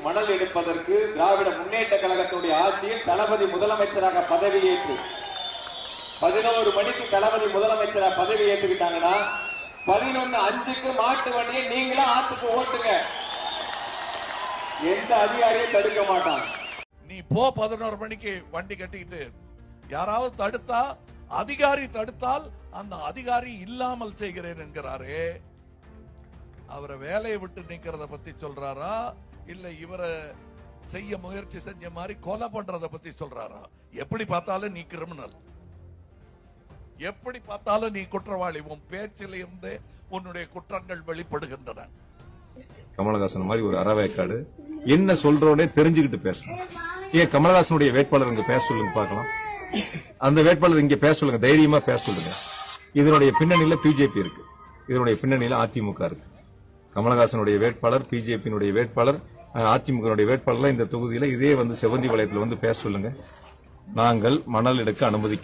மணல் எடுப்பதற்கு திராவிட முன்னேற்ற கழகத்தினுடைய ஆட்சியில் தளபதி முதலமைச்சராக பதவியேற்று 11 மணிக்கு தளபதி முதலமைச்சராக பதவி ஏற்றுக்கிட்டாங்கன்னா 11:05க்கு மாட்டு வண்டியை நீங்களா ஆத்துக்கு ஓட்டுங்க. எந்த அதிகாரியும் தடுக்க மாட்டான். நீ போ 11 மணிக்கு வண்டி கட்டிக்கிட்டு யாராவது தடுத்தா, அதிகாரி தடுத்தால் அந்த அதிகாரி இல்லாமல் செய்கிறேன் என்கிறாரே, அவரை வேலையை விட்டு நீக்கிறத பத்தி சொல்றாரா இல்ல இவரை செய்ய முயற்சி செஞ்ச மாதிரி கொலை பண்றத பத்தி சொல்றாரா? எப்படி பார்த்தாலும் நீ கிரிமினல், எப்படி பார்த்தாலும் நீ குற்றவாளி. உன் பேச்சில் இருந்து உன்னுடைய குற்றங்கள் வெளிப்படுகின்றன. கமலஹாசன் மாதிரி ஒரு அறவேக்காடு என்ன சொல்றோன்னே தெரிஞ்சுக்கிட்டு பேசணும். ஏன் கமலஹாசனுடைய வேட்பாளர் இங்க பேச சொல்லுங்க பார்க்கலாம். அந்த வேட்பாளர் இங்க பேச சொல்லுங்க, தைரியமா பேச சொல்லுங்க. இதனுடைய பின்னணியில பிஜேபி இருக்கு, இதனுடைய பின்னணியில அதிமுக இருக்கு. கமலஹாசனுடைய வேட்பாளர், பிஜேபியினுடைய வேட்பாளர், அதிமுக வேட்பாளர் இந்த தொகுதியில இதே செவந்தி வளையத்துல பேச சொல்லுங்க. நாங்கள் மணல் எடுக்க அனுமதிக்க